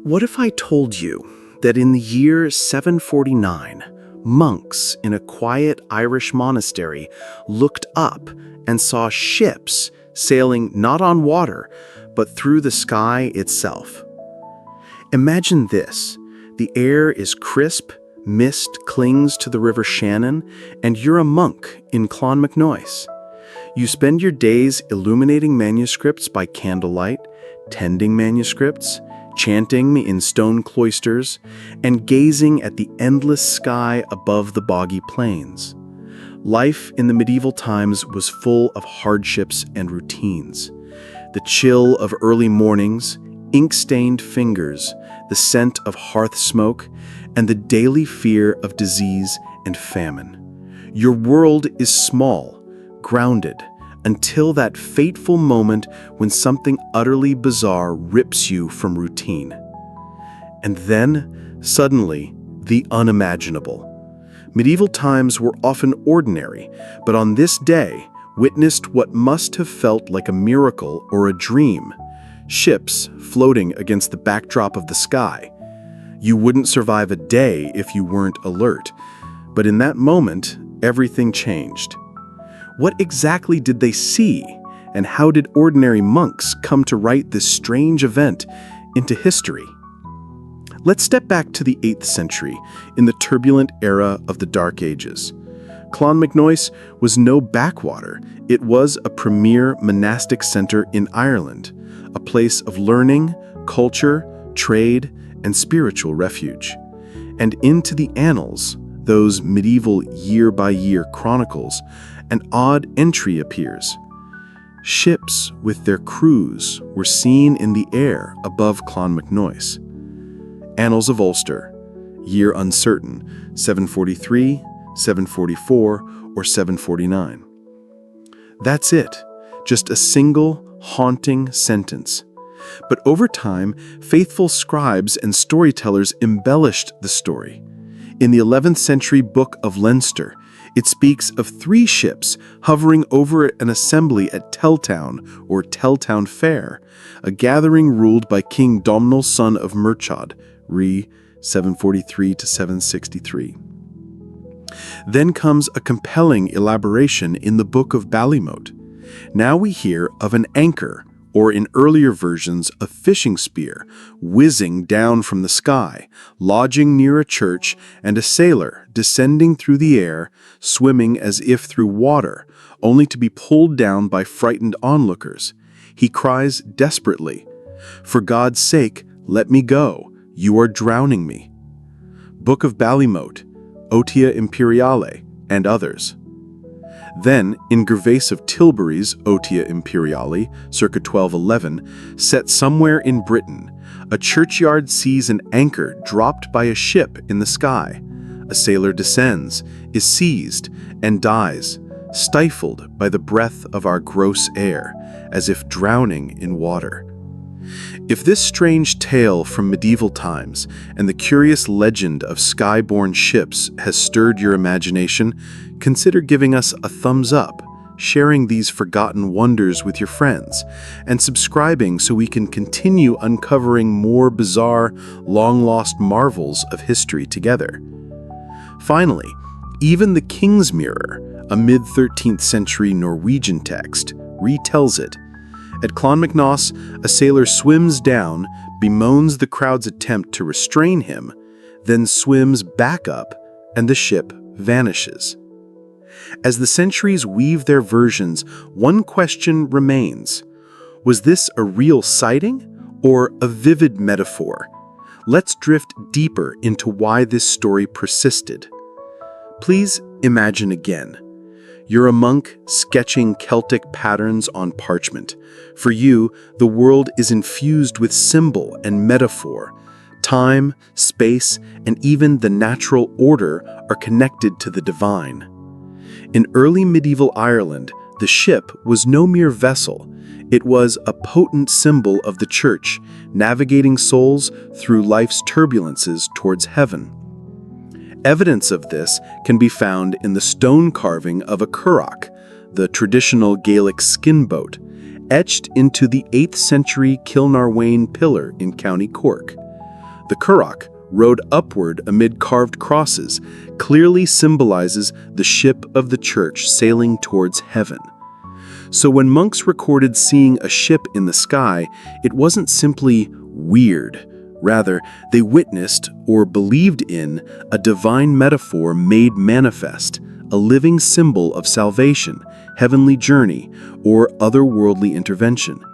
What if I told you that in the year 749, monks in a quiet Irish monastery looked up and saw ships sailing not on water, but through the sky itself? Imagine this. The air is crisp, mist clings to the River Shannon, and you're a monk in Clonmacnoise. You spend your days illuminating manuscripts by candlelight, tending manuscripts, chanting in stone cloisters, and gazing at the endless sky above the boggy plains. Life in the medieval times was full of hardships and routines. The chill of early mornings, ink-stained fingers, the scent of hearth smoke, and the daily fear of disease and famine. Your world is small, grounded, until that fateful moment when something utterly bizarre rips you from routine. And then, suddenly, the unimaginable. Medieval times were often ordinary, but on this day, witnessed what must have felt like a miracle or a dream. Ships floating against the backdrop of the sky. You wouldn't survive a day if you weren't alert. But in that moment, everything changed. What exactly did they see, and how did ordinary monks come to write this strange event into history? Let's step back to the 8th century, in the turbulent era of the Dark Ages. Clonmacnoise was no backwater. It was a premier monastic center in Ireland, a place of learning, culture, trade, and spiritual refuge. And into the annals, those medieval year-by-year chronicles, an odd entry appears. Ships with their crews were seen in the air above Clonmacnoise. Annals of Ulster, year uncertain, 743, 744, or 749. That's it, just a single, haunting sentence. But over time, faithful scribes and storytellers embellished the story. In the 11th century Book of Leinster, it speaks of 3 ships hovering over an assembly at Telltown, or Telltown Fair, a gathering ruled by King Domhnall's son of Murchad, re. 743 to 763. Then comes a compelling elaboration in the Book of Ballymote. Now we hear of an anchor, or in earlier versions, a fishing spear, whizzing down from the sky, lodging near a church, and a sailor descending through the air, swimming as if through water, only to be pulled down by frightened onlookers. He cries desperately, "For God's sake, let me go, you are drowning me." Book of Ballymote, Otia Imperiale, and others. Then, in Gervase of Tilbury's Otia Imperiale, circa 1211, set somewhere in Britain, a churchyard sees an anchor dropped by a ship in the sky. A sailor descends, is seized, and dies, stifled by the breath of our gross air, as if drowning in water. If this strange tale from medieval times and the curious legend of sky-borne ships has stirred your imagination, consider giving us a thumbs up, sharing these forgotten wonders with your friends, and subscribing so we can continue uncovering more bizarre, long-lost marvels of history together. Finally, even the King's Mirror, a mid-13th century Norwegian text, retells it. At Clonmacnoise, a sailor swims down, bemoans the crowd's attempt to restrain him, then swims back up, and the ship vanishes. As the centuries weave their versions, one question remains. Was this a real sighting or a vivid metaphor? Let's drift deeper into why this story persisted. Please imagine again. You're a monk sketching Celtic patterns on parchment. For you, the world is infused with symbol and metaphor. Time, space, and even the natural order are connected to the divine. In early medieval Ireland, the ship was no mere vessel. It was a potent symbol of the church, navigating souls through life's turbulences towards heaven. Evidence of this can be found in the stone carving of a currach, the traditional Gaelic skin boat, etched into the 8th century Kilnarwain pillar in County Cork. The currach, rowed upward amid carved crosses, clearly symbolizes the ship of the church sailing towards heaven. So when monks recorded seeing a ship in the sky, it wasn't simply weird. Rather, they witnessed or believed in a divine metaphor made manifest, a living symbol of salvation, heavenly journey, or otherworldly intervention.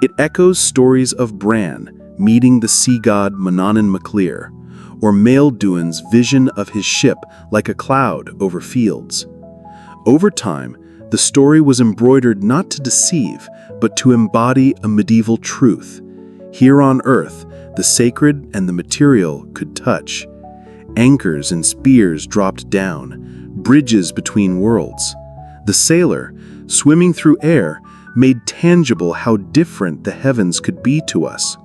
It echoes stories of Bran meeting the sea god Manannán Maclir, or Maelduin's vision of his ship like a cloud over fields. Over time, the story was embroidered not to deceive, but to embody a medieval truth. Here on earth, the sacred and the material could touch. Anchors and spears dropped down, bridges between worlds. The sailor, swimming through air, made tangible how different the heavens could be to us.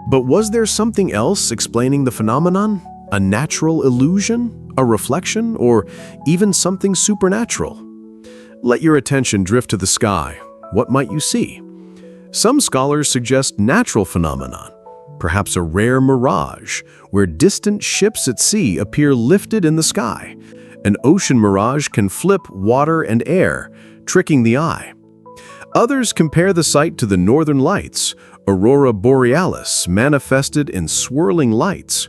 But was there something else explaining the phenomenon? A natural illusion? A reflection? Or even something supernatural? Let your attention drift to the sky. What might you see? Some scholars suggest natural phenomenon, perhaps a rare mirage, where distant ships at sea appear lifted in the sky. An ocean mirage can flip water and air, tricking the eye. Others compare the sight to the northern lights, aurora borealis manifested in swirling lights.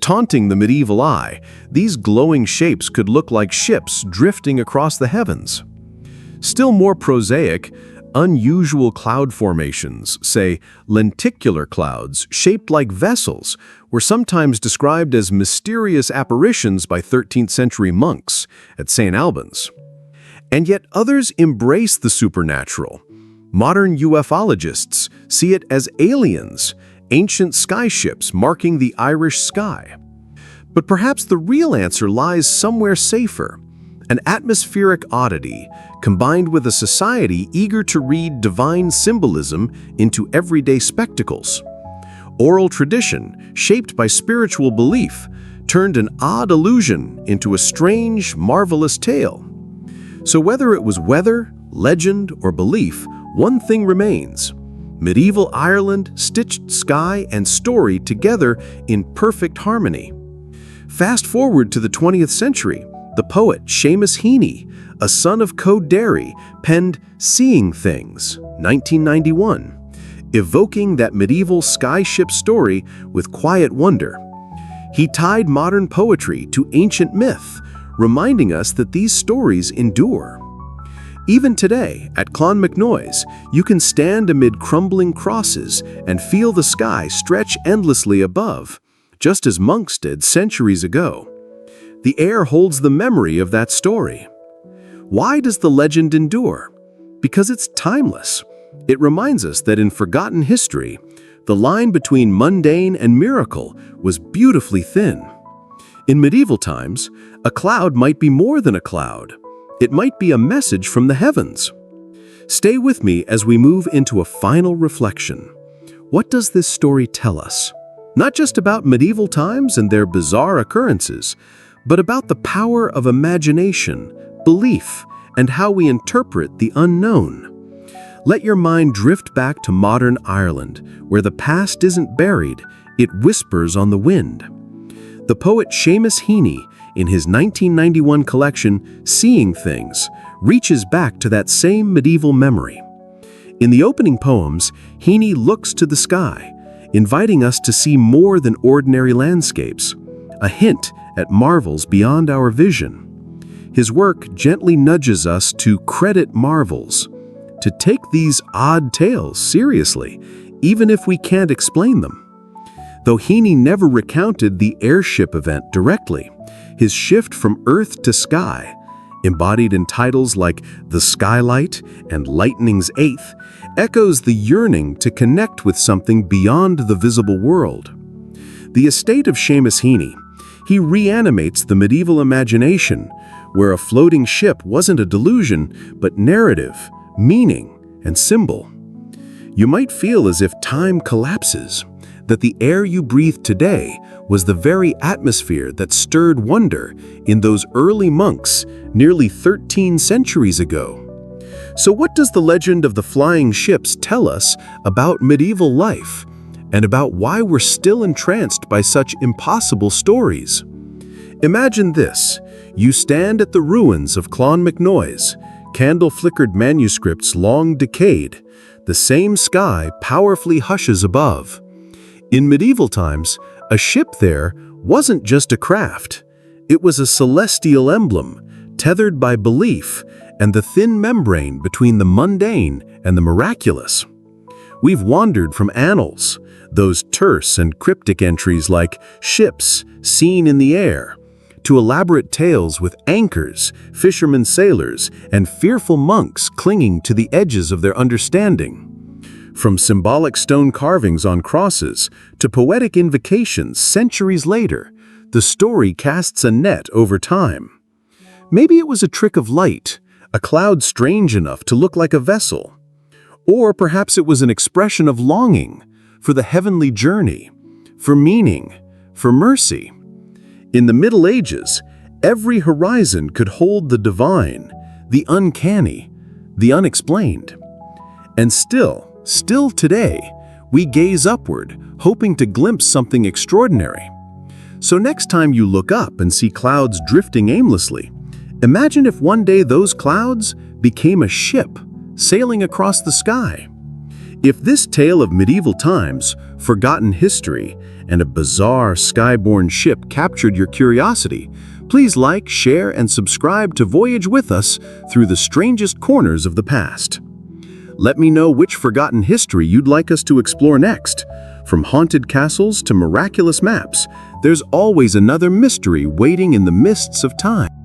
Taunting the medieval eye, these glowing shapes could look like ships drifting across the heavens. Still more prosaic, unusual cloud formations, say lenticular clouds shaped like vessels, were sometimes described as mysterious apparitions by 13th century monks at St. Albans. And yet others embrace the supernatural. Modern ufologists see it as aliens, ancient skyships marking the Irish sky. But perhaps the real answer lies somewhere safer, an atmospheric oddity combined with a society eager to read divine symbolism into everyday spectacles. Oral tradition, shaped by spiritual belief, turned an odd illusion into a strange, marvelous tale. So whether it was weather, legend, or belief, one thing remains. Medieval Ireland stitched sky and story together in perfect harmony. Fast forward to the 20th century, the poet Seamus Heaney, a son of Code Derry, penned Seeing Things, 1991, evoking that medieval skyship story with quiet wonder. He tied modern poetry to ancient myth, reminding us that these stories endure. Even today, at Clonmacnoise, you can stand amid crumbling crosses and feel the sky stretch endlessly above, just as monks did centuries ago. The air holds the memory of that story. Why does the legend endure? Because it's timeless. It reminds us that in forgotten history, the line between mundane and miracle was beautifully thin. In medieval times, a cloud might be more than a cloud. It might be a message from the heavens. Stay with me as we move into a final reflection. What does this story tell us? Not just about medieval times and their bizarre occurrences, but about the power of imagination, belief, and how we interpret the unknown. Let your mind drift back to modern Ireland, where the past isn't buried, it whispers on the wind. The poet Seamus Heaney, in his 1991 collection, Seeing Things, reaches back to that same medieval memory. In the opening poems, Heaney looks to the sky, inviting us to see more than ordinary landscapes, a hint at marvels beyond our vision. His work gently nudges us to credit marvels, to take these odd tales seriously, even if we can't explain them. Though Heaney never recounted the airship event directly, his shift from earth to sky, embodied in titles like The Skylight and Lightning's Eighth, echoes the yearning to connect with something beyond the visible world. The estate of Seamus Heaney, he reanimates the medieval imagination, where a floating ship wasn't a delusion, but narrative, meaning, and symbol. You might feel as if time collapses, that the air you breathe today was the very atmosphere that stirred wonder in those early monks nearly 13 centuries ago. So what does the legend of the flying ships tell us about medieval life? and about why we're still entranced by such impossible stories. Imagine this. You stand at the ruins of Clonmacnoise, candle-flickered manuscripts long decayed. The same sky powerfully hushes above. In medieval times, a ship there wasn't just a craft. It was a celestial emblem, tethered by belief and the thin membrane between the mundane and the miraculous. We've wandered from annals, those terse and cryptic entries like ships seen in the air, to elaborate tales with anchors, fishermen sailors, and fearful monks clinging to the edges of their understanding. From symbolic stone carvings on crosses to poetic invocations centuries later, the story casts a net over time. Maybe it was a trick of light, a cloud strange enough to look like a vessel. Or perhaps it was an expression of longing for the heavenly journey, for meaning, for mercy. In the Middle Ages, every horizon could hold the divine, the uncanny, the unexplained. And still today, we gaze upward, hoping to glimpse something extraordinary. So next time you look up and see clouds drifting aimlessly, imagine if one day those clouds became a ship sailing across the sky. If this tale of medieval times, forgotten history, and a bizarre skyborne ship captured your curiosity, please like, share, and subscribe to voyage with us through the strangest corners of the past. Let me know which forgotten history you'd like us to explore next. From haunted castles to miraculous maps, there's always another mystery waiting in the mists of time.